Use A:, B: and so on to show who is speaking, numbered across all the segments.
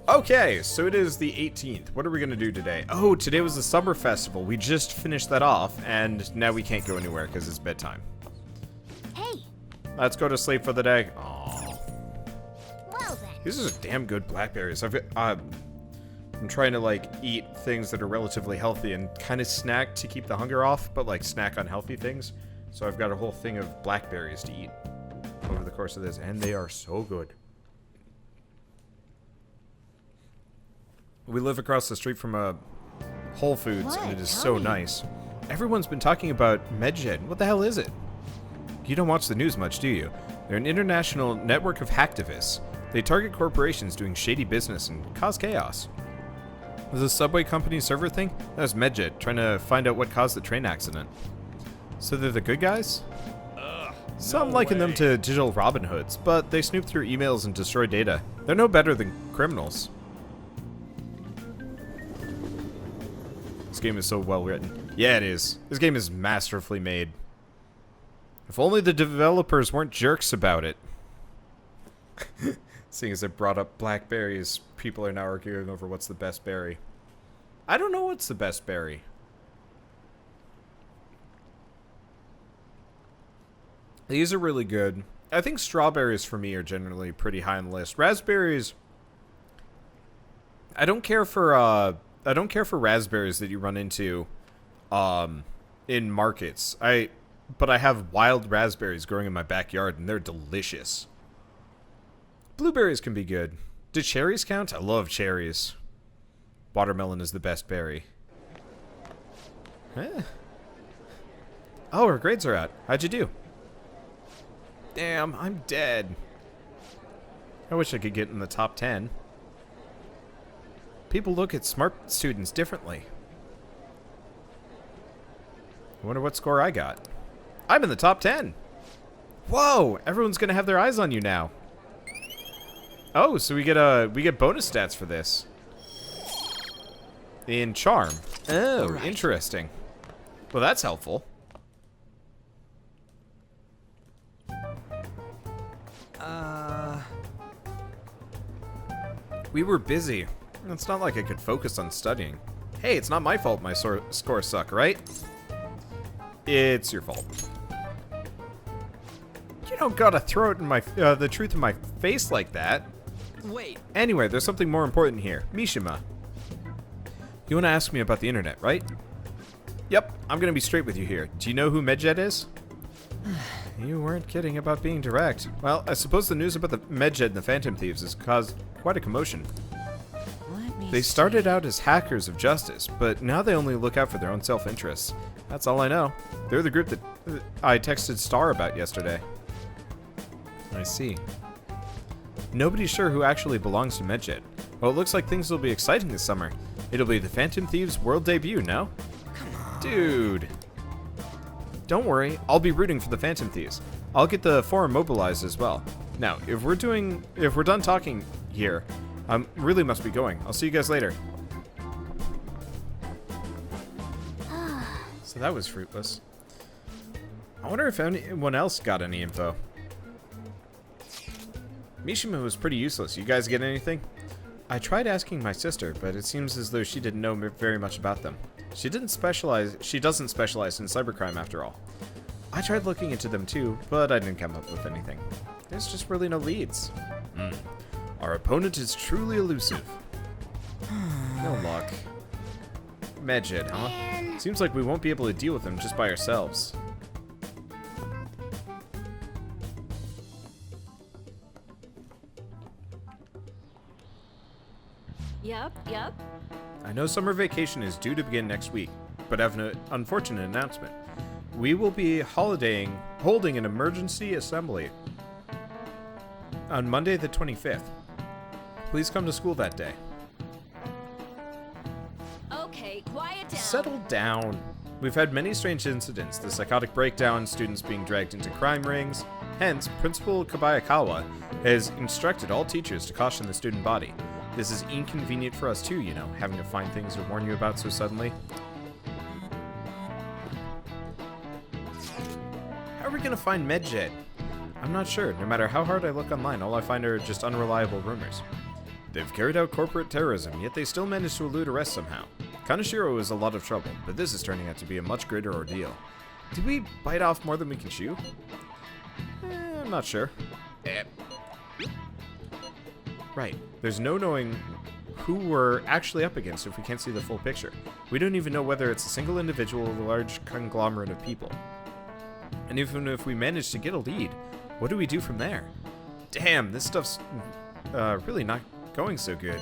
A: Okay, so it is the 18th. What are we gonna do today? Oh, today was the summer festival. We just finished that off, and now we can't go anywhere because it's bedtime.
B: Hey.
A: Let's go to sleep for the day. Aww.
B: Well then.
A: These are damn good blackberries. I'm trying to like eat things that are relatively healthy and kind of snack to keep the hunger off, but like snack on healthy things. So I've got a whole thing of blackberries to eat over the course of this, and they are so good. We live across the street from a Whole Foods, and it is so nice. Everyone's been talking about MedJet. What the hell is it? You don't watch the news much, do you? They're an international network of hacktivists. They target corporations doing shady business and cause chaos. Was the subway company server thing? That was MedJet, trying to find out what caused the train accident. So they're the good guys? Some liken them to digital Robin Hoods, but they snoop through emails and destroy data. They're no better than criminals. This game is so well written. Yeah, it is. This game is masterfully made. If only the developers weren't jerks about it. Seeing as it brought up blackberries, people are now arguing over what's the best berry. I don't know what's the best berry. These are really good. I think strawberries for me are generally pretty high on the list. Raspberries, I don't care for raspberries that you run into in markets. But I have wild raspberries growing in my backyard, and they're delicious. Blueberries can be good. Do cherries count? I love cherries. Watermelon is the best berry. Oh, our grades are out. How'd you do? Damn, I'm dead. I wish I could get in the top 10. People look at smart students differently. I wonder what score I got. I'm in the top 10. Whoa, everyone's gonna have their eyes on you now. Oh, so we get bonus stats for this. In charm. Oh, right. Interesting. Well, that's helpful. We were busy. It's not like I could focus on studying. Hey, it's not my fault my scores suck, right? It's your fault. You don't gotta throw it in my the truth in my face like that.
C: Wait.
A: Anyway, there's something more important here. Mishima. You want to ask me about the internet, right? Yep, I'm gonna be straight with you here. Do you know who MedJet is? You weren't kidding about being direct. Well, I suppose the news about the MedJet and the Phantom Thieves has caused quite a commotion. They started out as hackers of justice, but now they only look out for their own self-interests. That's all I know. They're the group that I texted Star about yesterday. I see. Nobody's sure who actually belongs to MedJet. Well, it looks like things will be exciting this summer. It'll be the Phantom Thieves world debut, no?
C: Come on.
A: Dude. Don't worry, I'll be rooting for the Phantom Thieves. I'll get the forum mobilized as well. Now, if we're done talking here, really must be going. I'll see you guys later. So that was fruitless. I wonder if anyone else got any info. Mishima was pretty useless. You guys get anything? I tried asking my sister, but it seems as though she didn't know very much about them. She doesn't specialize in cybercrime after all. I tried looking into them too, but I didn't come up with anything. There's just really no leads. Our opponent is truly elusive. No luck. MedJet, huh?
B: Man.
A: Seems like we won't be able to deal with them just by ourselves.
B: Yep.
A: I know summer vacation is due to begin next week, but I have an unfortunate announcement. We will be holding an emergency assembly on Monday the 25th. Please come to school that day.
B: Okay, quiet down.
A: Settle down. We've had many strange incidents, the psychotic breakdown, students being dragged into crime rings. Hence, Principal Kabayakawa has instructed all teachers to caution the student body. This is inconvenient for us too, you know, having to find things to warn you about so suddenly. How are we gonna find MedJet? I'm not sure. No matter how hard I look online, all I find are just unreliable rumors. They've carried out corporate terrorism, yet they still managed to elude arrest somehow. Kaneshiro is a lot of trouble, but this is turning out to be a much greater ordeal. Did we bite off more than we can chew? I'm not sure. Right. There's no knowing who we're actually up against if we can't see the full picture. We don't even know whether it's a single individual or a large conglomerate of people. And even if we manage to get a lead, what do we do from there? Damn, this stuff's really not going so good.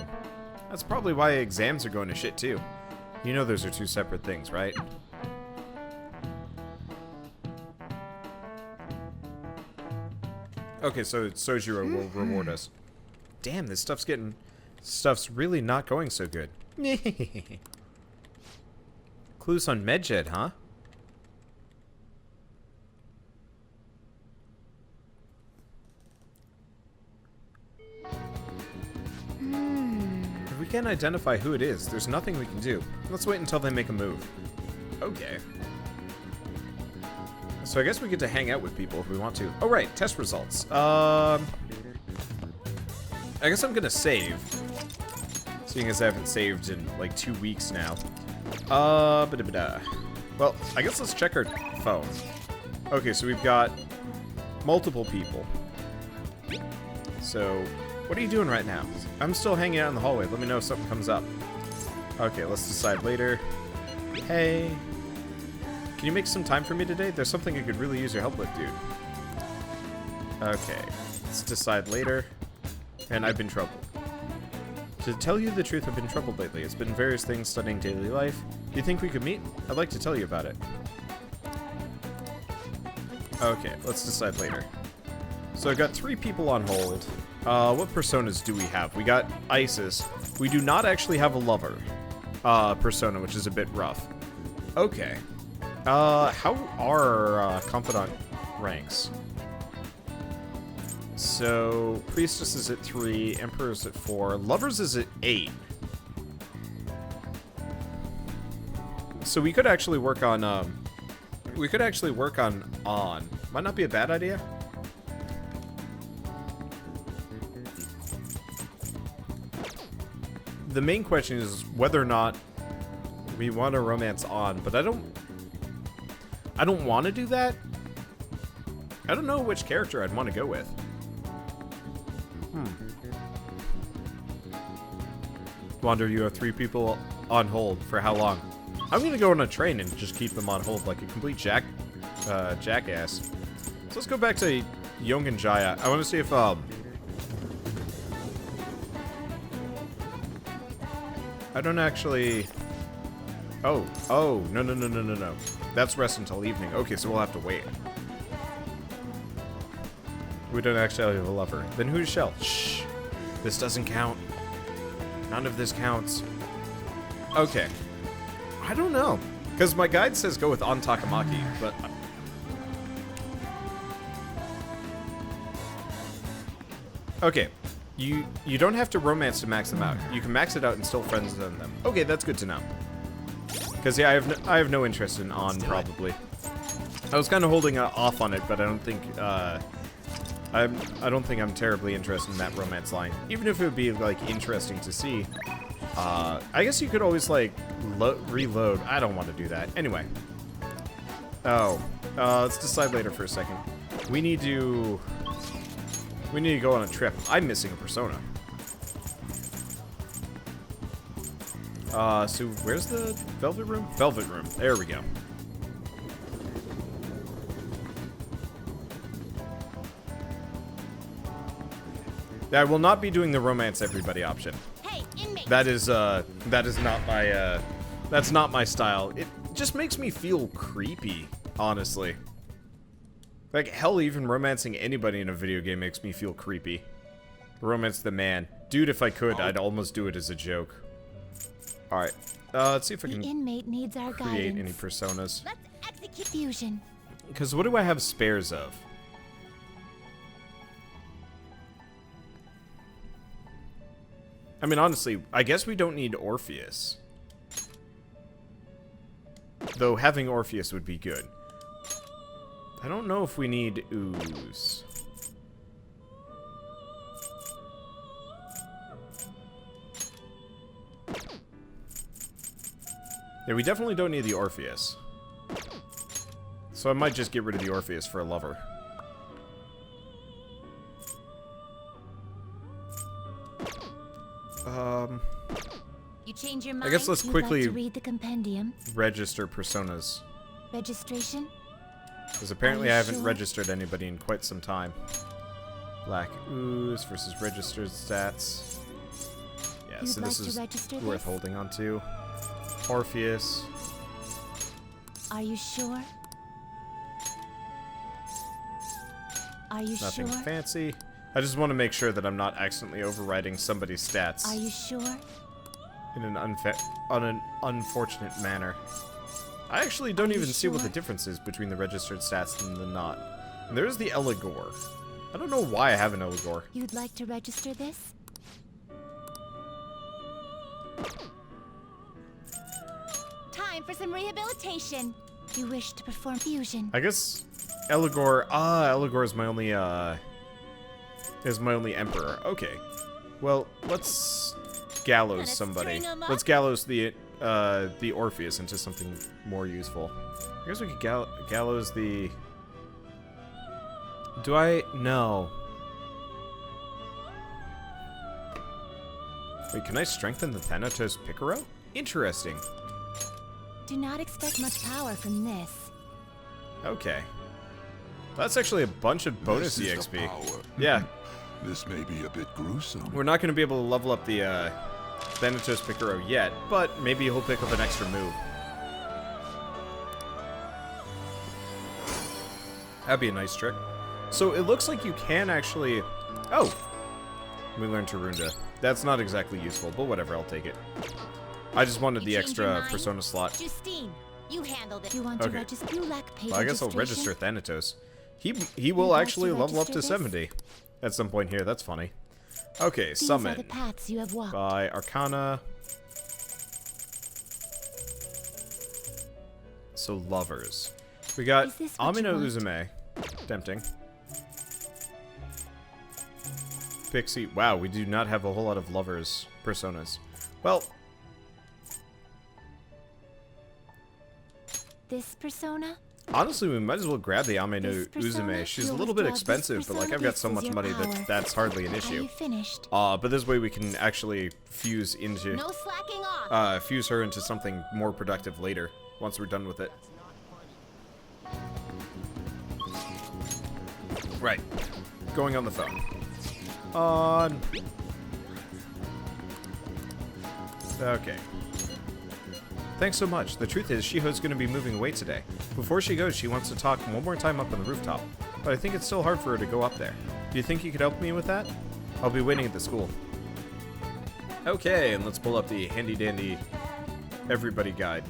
A: That's probably why exams are going to shit too. You know those are two separate things, right? Okay, so Sojiro will reward us. Damn, this stuff's really not going so good. Clues on Medjed, huh? If we can't identify who it is, there's nothing we can do. Let's wait until they make a move. Okay. So I guess we get to hang out with people if we want to. Oh, right, test results. I guess I'm gonna save. Seeing as I haven't saved in, like, 2 weeks now. Well, I guess let's check our phone. Okay, so we've got multiple people. So, what are you doing right now? I'm still hanging out in the hallway. Let me know if something comes up. Okay, let's decide later. Hey. Can you make some time for me today? There's something I could really use your help with, dude. Okay, let's decide later. And I've been troubled. To tell you the truth, I've been troubled lately. It's been various things studying daily life. Do you think we could meet? I'd like to tell you about it. Okay, let's decide later. So I've got 3 people on hold. What personas do we have? We got Isis. We do not actually have a lover persona, which is a bit rough. Okay. How are confidant ranks? So, Priestess is at 3, Emperor is at 4, Lovers is at 8. So we could actually work on, on. Might not be a bad idea. The main question is whether or not we want to romance on, but I don't want to do that. I don't know which character I'd want to go with. Wander, you have 3 people on hold. For how long? I'm gonna go on a train and just keep them on hold like a complete jackass. So let's go back to Young and Jaya. I want to see if I don't actually. Oh, no. That's rest until evening. Okay, so we'll have to wait. We don't actually have a lover. Then who's Shell? Shh. This doesn't count. None of this counts. Okay. I don't know. Because my guide says go with An Takamaki, but... Okay. You don't have to romance to max them out. You can max it out and still friend zone them. Okay, that's good to know. Because, yeah, I have no interest in On, probably. I was kind of holding off on it, but I don't think... I don't think I'm terribly interested in that romance line. Even if it would be, like, interesting to see. I guess you could always, like, reload. I don't want to do that. Anyway. Oh. Let's decide later for a second. We need to go on a trip. I'm missing a persona. So where's the Velvet Room? Velvet Room. There we go. I will not be doing the romance everybody option.
B: Hey, inmate.
A: That is not my, that's not my style. It just makes me feel creepy, honestly. Like, hell, even romancing anybody in a video game makes me feel creepy. Romance the man. Dude, if I could, I'd almost do it as a joke. Alright, let's see if I can
B: inmate needs our
A: create
B: guidance.
A: any personas.
B: Let's execute fusion.
A: Because what do I have spares of? I mean, honestly, I guess we don't need Orpheus. Though having Orpheus would be good. I don't know if we need Ooze. Yeah, we definitely don't need the Orpheus. So I might just get rid of the Orpheus for a lover.
B: You change your mind?
A: I guess let's
B: You'd
A: quickly
B: like to read the compendium.
A: register personas.
B: Registration?
A: Because apparently
B: Are
A: I
B: you
A: haven't
B: sure?
A: registered anybody in quite some time. Black Ooze versus registered stats. Yeah,
B: You'd
A: so
B: like
A: this
B: to
A: is
B: register
A: worth
B: this?
A: holding on to. Orpheus.
B: Are you sure? Are you
A: Nothing
B: sure?
A: fancy. I just want to make sure that I'm not accidentally overriding somebody's
B: Are
A: stats
B: you sure?
A: in an unfortunate manner. I actually don't
B: Are you
A: even see what the
B: sure?
A: difference is between the registered stats and the not. And there's the Eligor. I don't know why I have an Eligor.
B: You'd like to register this? Time for some rehabilitation. You wish to perform fusion.
A: I guess Eligor. Eligor is my only emperor. Okay. Well, let's gallows
B: Gonna
A: somebody.
B: string 'em up?
A: Let's gallows the Orpheus into something more useful. I guess we could gallows the. Do I? No. Wait, can I strengthen the Thanatos Picaro? Interesting.
B: Do not expect much power from this.
A: Okay. That's actually a bunch of bonus
C: This is the
A: EXP.
C: power.
A: Yeah.
C: This may be a bit gruesome.
A: We're not going to be able to level up the Thanatos Picaro yet, but maybe he'll pick up an extra move. That'd be a nice trick. So it looks like you can actually... Oh! We learned Tarunda. That's not exactly useful, but whatever, I'll take it. I just wanted the
B: You change your
A: extra
B: mind?
A: persona slot.
B: Justine, you handled it. You want
A: Okay.
B: to register? You lack paid
A: Well, I guess I'll
B: registration?
A: register Thanatos. He will
B: You'd like
A: actually
B: to
A: level up to
B: register this?
A: 70 at some point here. That's funny. Okay,
B: These are
A: summon.
B: the paths you have walked.
A: By Arcana. So lovers. We got
B: Is this what you
A: Amino
B: want?
A: Uzume. Tempting. Pixie. Wow, we do not have a whole lot of lovers personas. Well,
B: This persona?
A: honestly, we might as well grab the Amino
B: This persona?
A: Uzume. She's a
B: You'll
A: little bit
B: withdraw this
A: expensive, but like
B: persona?
A: I've got
B: This
A: so
B: is
A: much
B: your
A: money
B: power.
A: that that's hardly an
B: Are
A: issue.
B: you finished?
A: But this way we can actually fuse into
B: No slacking off.
A: fuse her into something more productive later once we're done with it. Right. Going on the phone. On. Okay. Thanks so much. The truth is, Shiho's going to be moving away today. Before she goes, she wants to talk one more time up on the rooftop. But I think it's still hard for her to go up there. Do you think you could help me with that? I'll be waiting at the school. Okay, and let's pull up the handy-dandy everybody guide.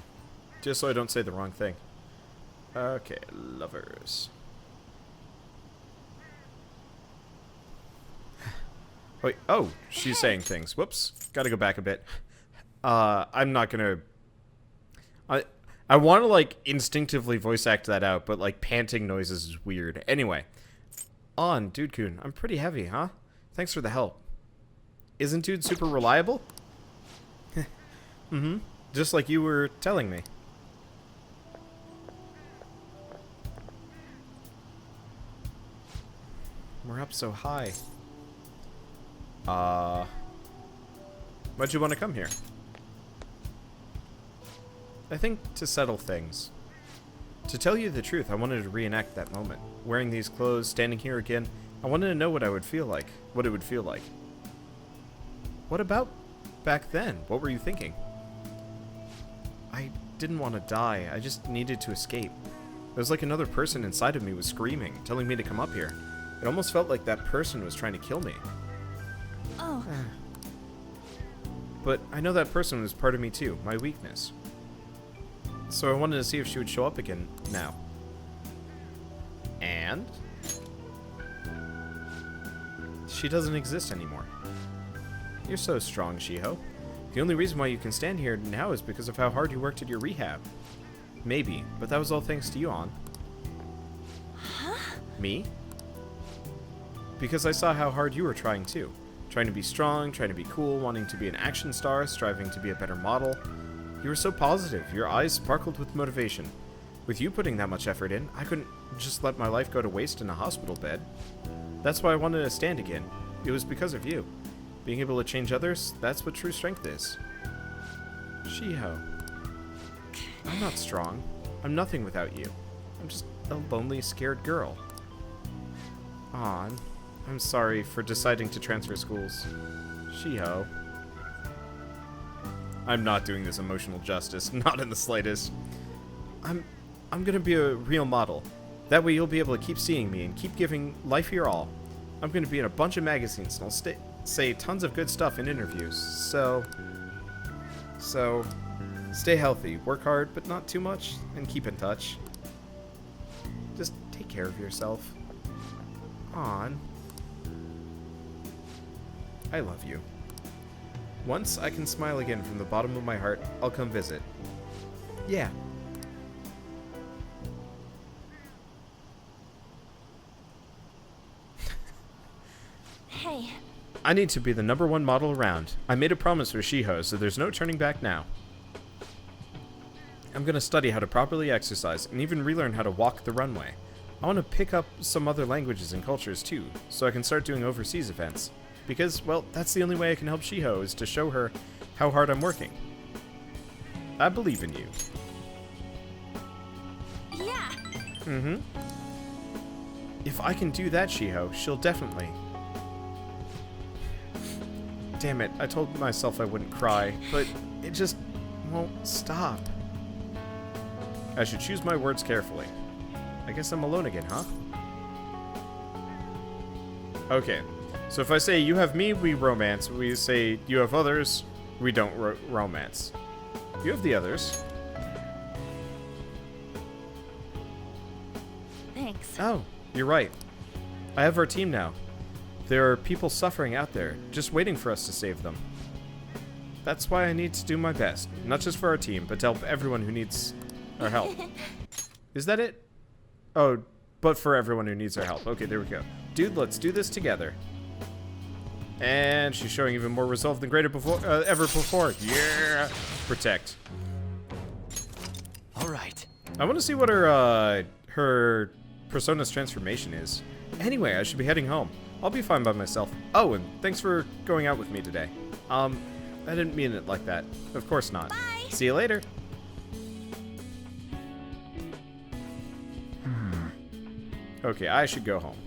A: Just so I don't say the wrong thing. Okay, lovers. Wait, oh, she's saying things. Whoops. Gotta go back a bit. I'm not gonna... I want to, like, instinctively voice act that out, but, like, panting noises is weird. Anyway. On, Dude-kun. I'm pretty heavy, huh? Thanks for the help. Isn't Dude super reliable? Mm-hmm. Just like you were telling me. We're up so high. Why'd you want to come here? I think to settle things. To tell you the truth, I wanted to reenact that moment. Wearing these clothes, standing here again, I wanted to know what I would feel like. What it would feel like. What about back then? What were you thinking? I didn't want to die. I just needed to escape. It was like another person inside of me was screaming, telling me to come up here. It almost felt like that person was trying to kill me.
B: Oh,
A: But I know that person was part of me too, my weakness. So I wanted to see if she would show up again now. And? She doesn't exist anymore. You're so strong, Shiho. The only reason why you can stand here now is because of how hard you worked at your rehab. Maybe, but that was all thanks to you, An.
B: huh?
A: Me? Because I saw how hard you were trying too. Trying to be strong, trying to be cool, wanting to be an action star, striving to be a better model. You were so positive. Your eyes sparkled with motivation. With you putting that much effort in, I couldn't just let my life go to waste in a hospital bed. That's why I wanted to stand again. It was because of you. Being able to change others, that's what true strength is. Shiho. I'm not strong. I'm nothing without you. I'm just a lonely, scared girl. Aw, I'm sorry for deciding to transfer schools. Shiho. I'm not doing this emotional justice, not in the slightest. I'm gonna be a real model. That way you'll be able to keep seeing me and keep giving life your all. I'm gonna be in a bunch of magazines and I'll say tons of good stuff in interviews. So, stay healthy, work hard, but not too much, and keep in touch. Just take care of yourself. On. I love you. Once I can smile again from the bottom of my heart, I'll come visit. Yeah.
B: Hey.
A: I need to be the #1 model around. I made a promise with Shiho, so there's no turning back now. I'm gonna study how to properly exercise and even relearn how to walk the runway. I want to pick up some other languages and cultures too, so I can start doing overseas events. Because, well, that's the only way I can help Shiho is to show her how hard I'm working. I believe in you.
B: Yeah.
A: Mm-hmm. If I can do that, Shiho, she'll definitely... Damn it, I told myself I wouldn't cry, but it just won't stop. I should choose my words carefully. I guess I'm alone again, huh? Okay, so if I say you have me, we romance. We say you have others, we don't romance. You have the others.
B: Thanks.
A: Oh, you're right. I have our team now. There are people suffering out there, just waiting for us to save them. That's why I need to do my best, not just for our team, but to help everyone who needs our help. Is that it? Oh, but for everyone who needs our help. Okay, there we go. Dude, let's do this together. And she's showing even more resolve than ever before. Yeah! Protect.
D: Alright.
A: I want to see what her persona's transformation is. Anyway, I should be heading home. I'll be fine by myself. Oh, and thanks for going out with me today. I didn't mean it like that. Of course not.
B: Bye.
A: See you later. Okay, I should go home.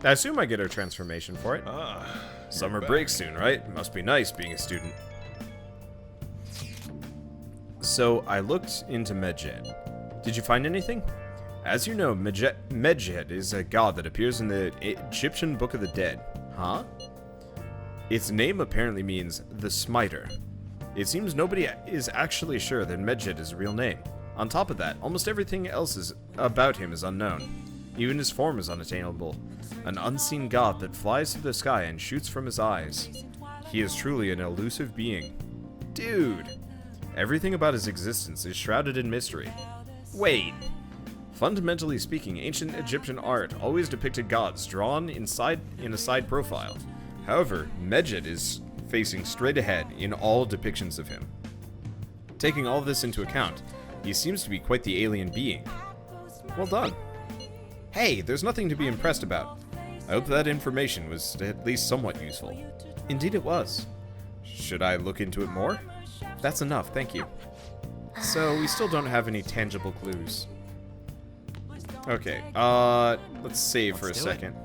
A: I assume I get her transformation for it. Summer break soon, right? Must be nice being a student. So, I looked into Medjed. Did you find anything? As you know, Medjed is a god that appears in the Egyptian Book of the Dead. Huh? Its name apparently means the Smiter. It seems nobody is actually sure that Medjed is a real name. On top of that, almost everything else about him is unknown. Even his form is unattainable. An unseen god that flies through the sky and shoots from his eyes. He is truly an elusive being. Dude! Everything about his existence is shrouded in mystery. Wait! Fundamentally speaking, ancient Egyptian art always depicted gods drawn in a side profile. However, Medjed is facing straight ahead in all depictions of him. Taking all of this into account, he seems to be quite the alien being. Well done. Hey, there's nothing to be impressed about. I hope that information was at least somewhat useful. Indeed it was. Should I look into it more? That's enough, thank you. So, we still don't have any tangible clues. Okay, let's save for a second.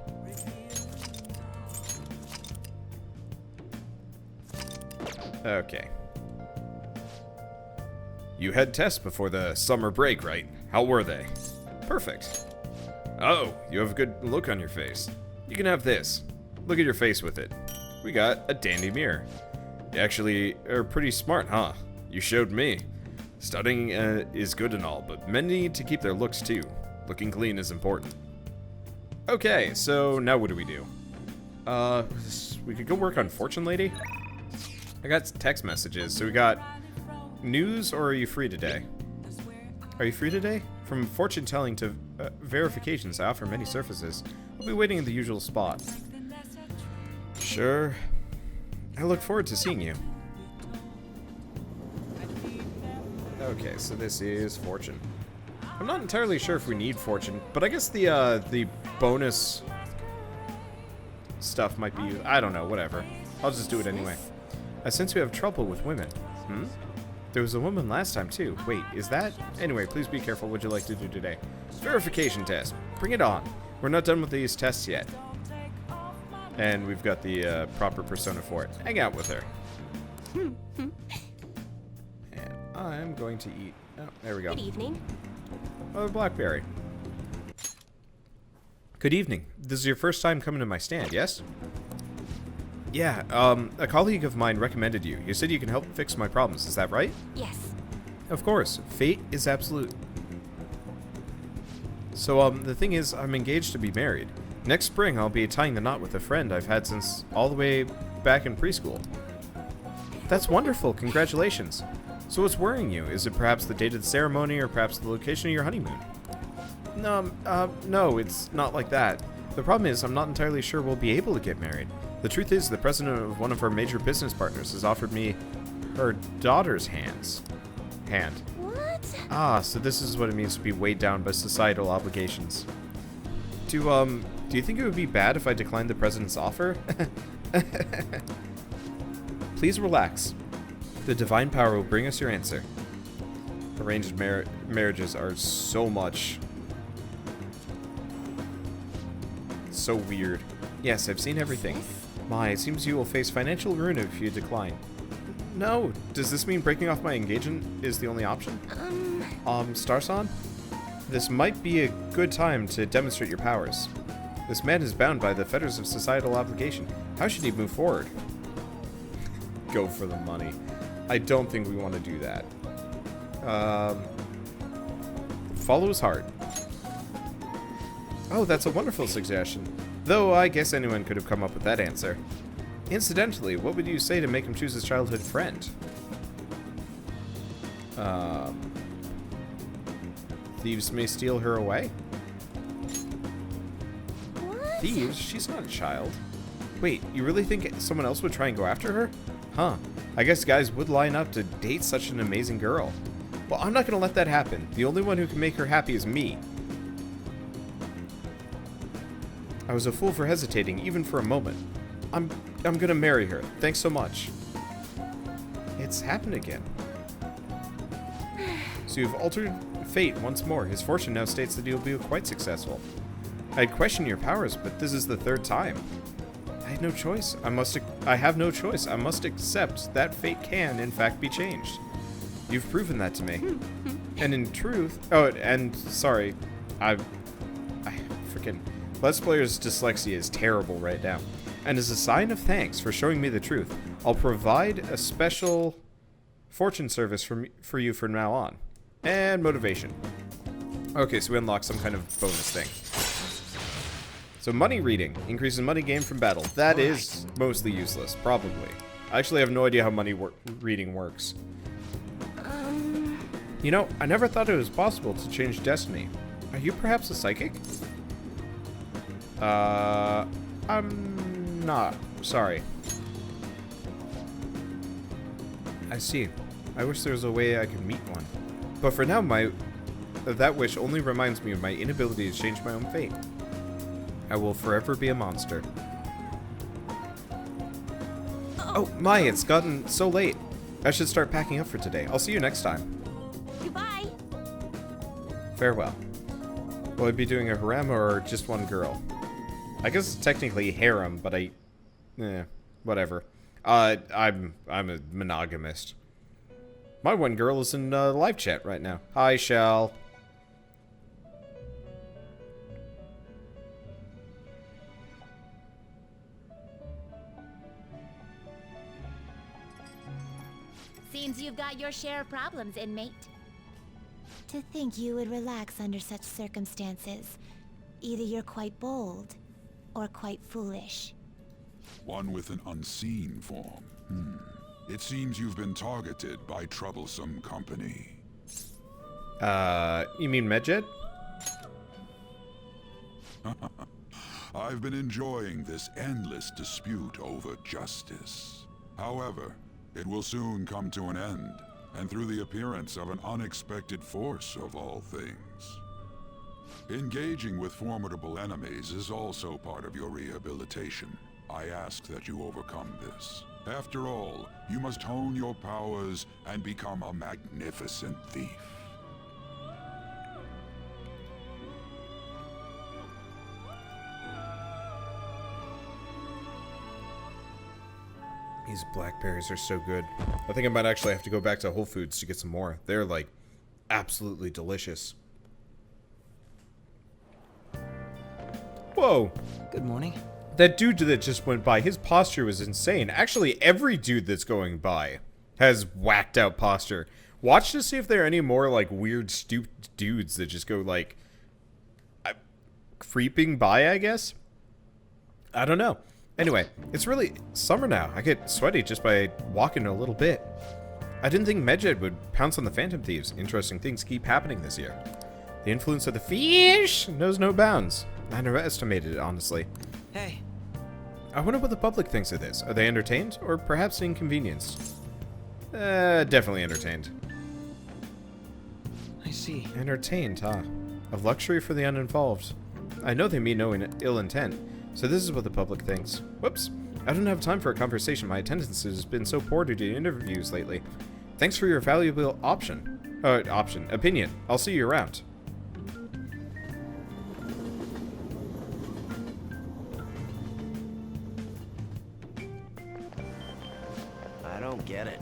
A: Okay. You had tests before the summer break, right? How were they? Perfect. Oh, you have a good look on your face. You can have this. Look at your face with it. We got a dandy mirror. You actually are pretty smart, huh? You showed me. Studying is good and all, but men need to keep their looks too. Looking clean is important. Okay, so now what do? We could go work on Fortune Lady? I got text messages, so we got news, or are you free today? Are you free today? From fortune telling to verifications, I offer many services. I'll be waiting in the usual spot. Sure. I look forward to seeing you. Okay, so this is fortune. I'm not entirely sure if we need fortune, but I guess the bonus stuff might be, I don't know, whatever. I'll just do it anyway. I sense we have trouble with women. There was a woman last time too. Wait, is that? Anyway, please be careful. What'd you like to do today? Verification test. Bring it on. We're not done with these tests yet. And we've got the proper persona for it. Hang out with her. And I'm going to eat. Oh, there we go.
D: Good evening.
A: Oh, blackberry. Good evening. This is your first time coming to my stand, yes? Yeah, a colleague of mine recommended you. You said you can help fix my problems, is that right?
D: Yes.
A: Of course. Fate is absolute. So, the thing is, I'm engaged to be married. Next spring, I'll be tying the knot with a friend I've had since all the way back in preschool. That's wonderful. Congratulations. So what's worrying you? Is it perhaps the date of the ceremony or perhaps the location of your honeymoon? No, it's not like that. The problem is I'm not entirely sure we'll be able to get married. The truth is the president of one of our major business partners has offered me her daughter's hand.
B: What?
A: Ah, so this is what it means to be weighed down by societal obligations. Do you think it would be bad if I declined the president's offer? Please relax. The divine power will bring us your answer. Arranged marriages are so much. So weird. Yes, I've seen everything. My, it seems you will face financial ruin if you decline. No, does this mean breaking off my engagement is the only option? Starson? This might be a good time to demonstrate your powers. This man is bound by the fetters of societal obligation. How should he move forward? Go for the money. I don't think we want to do that. Follow his heart. Oh, that's a wonderful suggestion. Though I guess anyone could have come up with that answer. Incidentally, what would you say to make him choose his childhood friend? Thieves may steal her away?
B: What?
A: Thieves? She's not a child. Wait, you really think someone else would try and go after her? Huh. I guess guys would line up to date such an amazing girl. Well, I'm not gonna let that happen. The only one who can make her happy is me. I was a fool for hesitating, even for a moment. I'm gonna marry her. Thanks so much. It's happened again. So you've altered fate once more. His fortune now states that he'll be quite successful. I'd question your powers, but this is the third time. I had no choice. I have no choice. I must accept that fate can, in fact, be changed. You've proven that to me. And in truth... Oh, and sorry. I freaking... Let's Player's dyslexia is terrible right now. And as a sign of thanks for showing me the truth, I'll provide a special fortune service for you from now on. And motivation. Okay, so we unlock some kind of bonus thing. So money reading. Increases money gained from battle. That is mostly useless, probably. I actually have no idea how money reading works. You know, I never thought it was possible to change destiny. Are you perhaps a psychic? I'm not. Sorry. I see. I wish there was a way I could meet one. But for now, that wish only reminds me of my inability to change my own fate. I will forever be a monster. Oh, my, it's gotten so late. I should start packing up for today. I'll see you next time.
B: Goodbye.
A: Farewell. Will I be doing a harem or just one girl? I guess it's technically harem, but whatever. I'm a monogamist. My one girl is in live chat right now. Hi, Shell.
B: Seems you've got your share of problems, inmate. To think you would relax under such circumstances. Either you're quite bold, or quite foolish.
C: One with an unseen form. It seems you've been targeted by troublesome company.
A: You mean Medjed?
C: I've been enjoying this endless dispute over justice. However, it will soon come to an end, and through the appearance of an unexpected force of all things. Engaging with formidable enemies is also part of your rehabilitation. I ask that you overcome this. After all, you must hone your powers and become a magnificent thief.
A: These blackberries are so good. I think I might actually have to go back to Whole Foods to get some more. They're, like, absolutely delicious. Whoa.
D: Good morning.
A: That dude that just went by, his posture was insane. Actually, every dude that's going by has whacked out posture. Watch to see if there are any more, like, weird, stupid dudes that just go, like, creeping by, I guess? I don't know. Anyway, it's really summer now. I get sweaty just by walking a little bit. I didn't think Medjed would pounce on the Phantom Thieves. Interesting things keep happening this year. The influence of the fish knows no bounds. I underestimated it, honestly.
D: Hey.
A: I wonder what the public thinks of this. Are they entertained, or perhaps inconvenienced? Definitely entertained.
D: I see.
A: Entertained, huh? A luxury for the uninvolved. I know they mean no ill intent, so this is what the public thinks. Whoops. I don't have time for a conversation. My attendance has been so poor due to interviews lately. Thanks for your valuable opinion. I'll see you around.
D: I don't get it.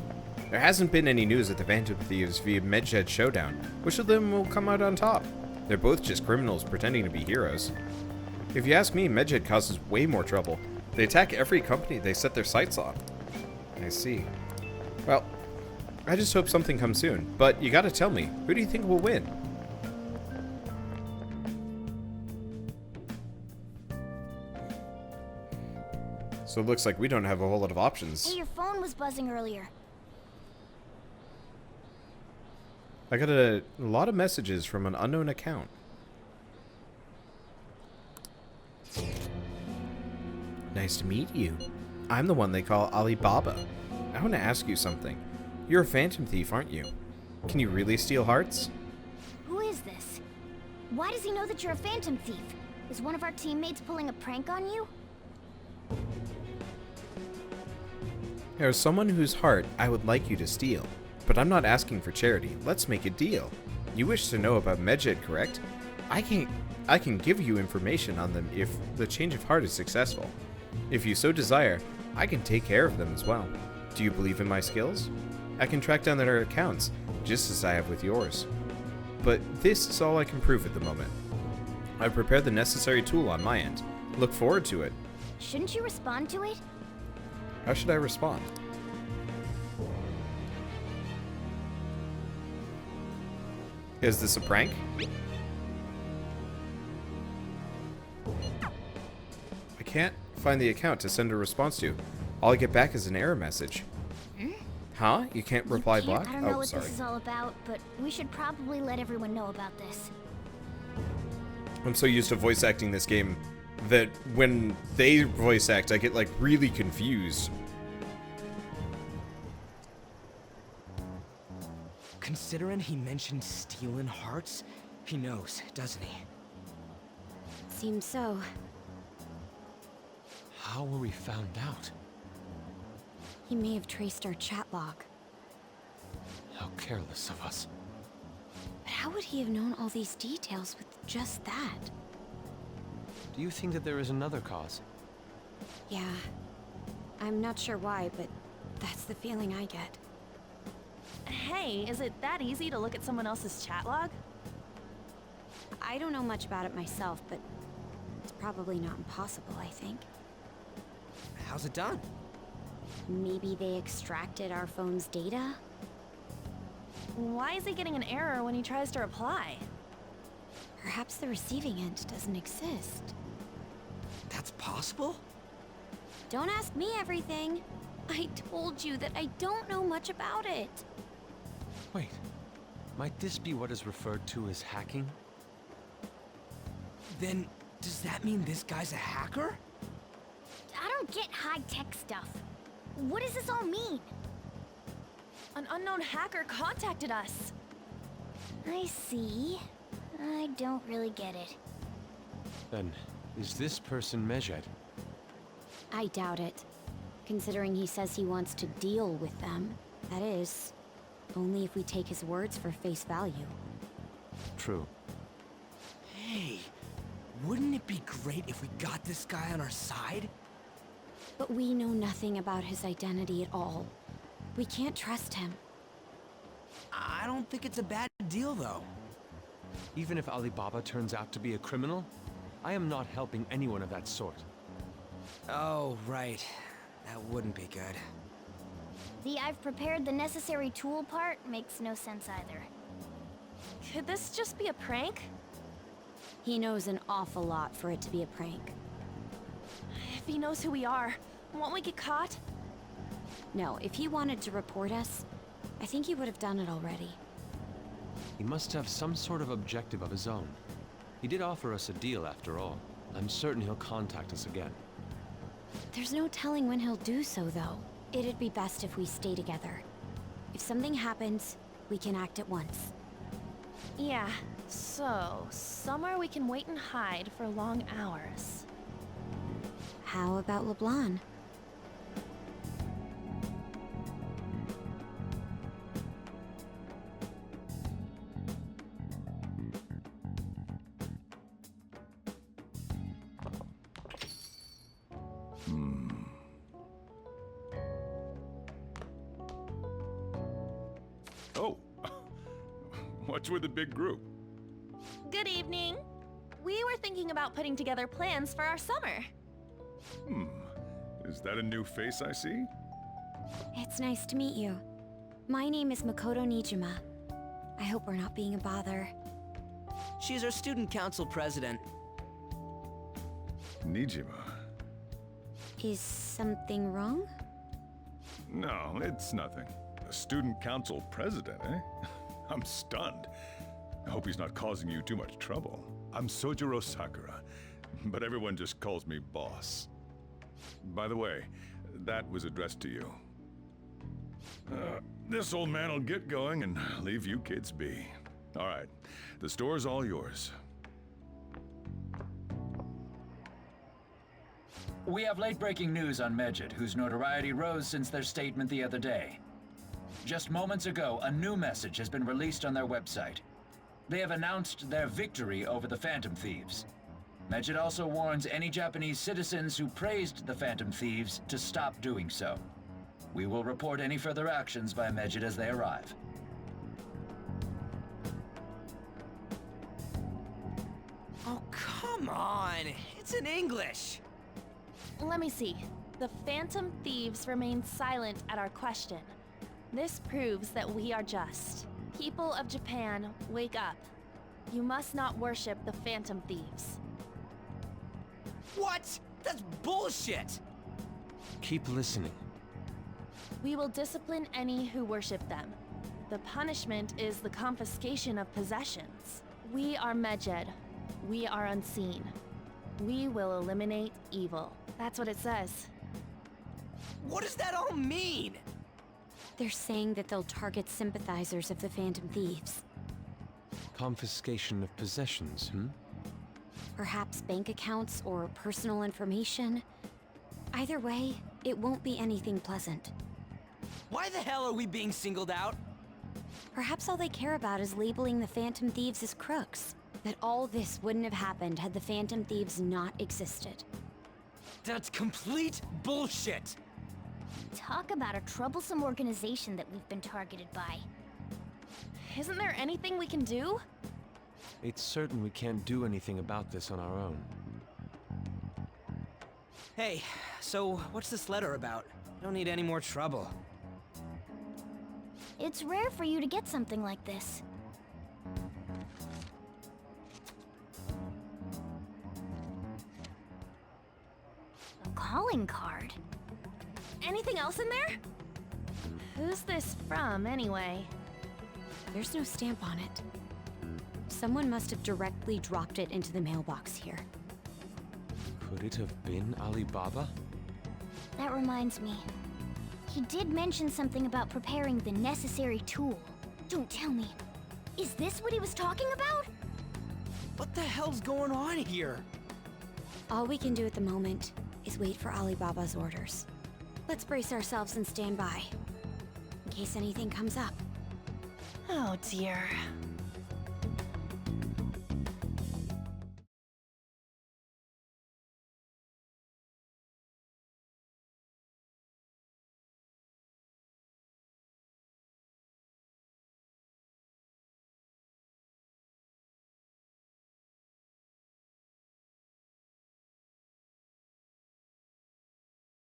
A: There hasn't been any news of the Phantom Thieves via Medjed Showdown. Which of them will come out on top? They're both just criminals pretending to be heroes. If you ask me, Medjed causes way more trouble. They attack every company they set their sights on. I see. Well, I just hope something comes soon. But you gotta tell me, who do you think will win? So it looks like we don't have a whole lot of options.
E: Hey, your phone was buzzing earlier.
A: I got a lot of messages from an unknown account. Nice to meet you. I'm the one they call Alibaba. I want to ask you something. You're a phantom thief, aren't you? Can you really steal hearts?
E: Who is this? Why does he know that you're a phantom thief? Is one of our teammates pulling a prank on you?
A: There's someone whose heart I would like you to steal. But I'm not asking for charity. Let's make a deal. You wish to know about Medjed, correct? I can give you information on them if the change of heart is successful. If you so desire, I can take care of them as well. Do you believe in my skills? I can track down their accounts, just as I have with yours. But this is all I can prove at the moment. I've prepared the necessary tool on my end. Look forward to it.
E: Shouldn't you respond to it?
A: How should I respond? Is this a prank? I can't find the account to send a response to. All I get back is an error message. Huh? You can't reply back?
E: I don't know what
A: sorry.
E: this is all about, but we should probably let everyone know about this.
A: I'm so used to voice acting this game that when they voice act, I get like really confused.
D: Considering he mentioned stealing hearts, he knows, doesn't he?
E: Seems so.
D: How were we found out?
E: He may have traced our chat log.
D: How careless of us.
E: But how would he have known all these details with just that?
F: Do you think that there is another cause?
E: Yeah. I'm not sure why, but that's the feeling I get.
G: Hey, is it that easy to look at someone else's chat log?
E: I don't know much about it myself, but it's probably not impossible, I think.
D: How's it done?
E: Maybe they extracted our phone's data?
G: Why is he getting an error when he tries to reply?
E: Perhaps the receiving end doesn't exist.
D: That's possible?
E: Don't ask me everything. I told you that I don't know much about it.
F: Wait, Might this be what is referred to as hacking?
D: Then, does that mean this guy's a hacker?
E: I don't get high-tech stuff. What does this all mean?
G: An unknown hacker contacted us.
E: I see. I don't really get it.
F: Then, is this person Medjed?
H: I doubt it. Considering he says he wants to deal with them. That is, only if we take his words for face value.
F: True.
D: Hey, wouldn't it be great if we got this guy on our side?
H: But we know nothing about his identity at all. We can't trust him.
D: I don't think it's a bad deal, though.
F: Even if Alibaba turns out to be a criminal, I am not helping anyone of that sort.
D: Oh, right. That wouldn't be good.
E: The "I've prepared the necessary tool" part makes no sense either.
G: Could this just be a prank?
H: He knows an awful lot for it to be a prank.
G: If he knows who we are, won't we get caught?
H: No, if he wanted to report us, I think he would have done it already.
F: He must have some sort of objective of his own. He did offer us a deal after all. I'm certain he'll contact us again.
H: There's no telling when he'll do so, though. It'd be best if we stay together. If something happens, we can act at once.
G: Yeah, so somewhere we can wait and hide for long hours.
H: How about LeBlanc?
I: Oh, what's with the big group?
G: Good evening. We were thinking about putting together plans for our summer.
I: Is that a new face I see?
H: It's nice to meet you. My name is Makoto Nijima. I hope we're not being a bother.
D: She's our student council president.
I: Nijima.
H: Is something wrong?
I: No, it's nothing. A student council president, eh? I'm stunned. I hope he's not causing you too much trouble. I'm Sojiro Sakura, but everyone just calls me boss. By the way, that was addressed to you. This old man will get going and leave you kids be. All right, the store's all yours.
J: We have late-breaking news on Medjed, whose notoriety rose since their statement the other day. Just moments ago, a new message has been released on their website. They have announced their victory over the Phantom Thieves. Medjed also warns any Japanese citizens who praised the Phantom Thieves to stop doing so. We will report any further actions by Medjed as they arrive.
D: Oh, come on! It's in English!
G: Let me see. The Phantom Thieves remained silent at our question. This proves that we are just. People of Japan, wake up. You must not worship the Phantom Thieves.
D: What? That's bullshit!
F: Keep listening.
G: We will discipline any who worship them. The punishment is the confiscation of possessions. We are Medjed. We are unseen. We will eliminate evil. That's what it says.
D: What does that all mean?
H: They're saying that they'll target sympathizers of the Phantom Thieves.
F: Confiscation of possessions,
H: Perhaps bank accounts or personal information. Either way, it won't be anything pleasant.
D: Why the hell are we being singled out?
H: Perhaps all they care about is labeling the Phantom Thieves as crooks. That all this wouldn't have happened had the Phantom Thieves not existed.
D: That's complete bullshit!
E: Talk about a troublesome organization that we've been targeted by.
G: Isn't there anything we can do?
F: It's certain we can't do anything about this on our own.
D: Hey, so what's this letter about? Don't need any more trouble.
E: It's rare for you to get something like this. A calling card?
G: Anything else in there? Who's this from, anyway?
H: There's no stamp on it. Someone must have directly dropped it into the mailbox here.
F: Could it have been Alibaba?
E: That reminds me. He did mention something about preparing the necessary tool. Don't tell me. Is this what he was talking about?
D: What the hell's going on here?
H: All we can do at the moment is wait for Alibaba's orders. Let's brace ourselves and stand by, in case anything comes up.
G: Oh dear.